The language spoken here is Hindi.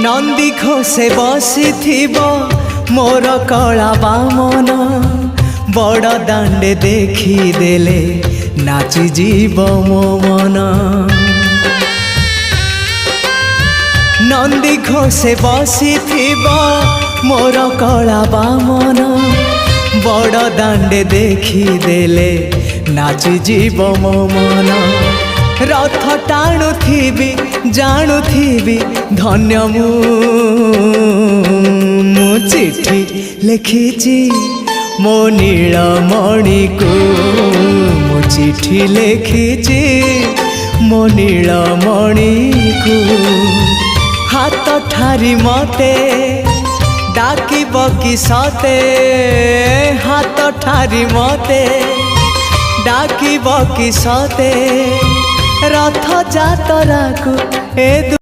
नंदी घोषे बसिथिब मोर कला बामन बड़ दांडे देखिदेले नाची जीव मो मन। नंदी घोषे बसिथिब मोर कला बामन बड़ दांडे देखिदेले नाची जीव मो मन। रथ टाणुथिबी जाणुथिबी धन्य मु चिठी लिखिची मो नीलमणि को मु चिठी लिखिची मो नीलमणि को। हाथ ठारी मते डाकिब कि सते हाथ ठारी मते डाकिब कि सते रथ जातरा को ए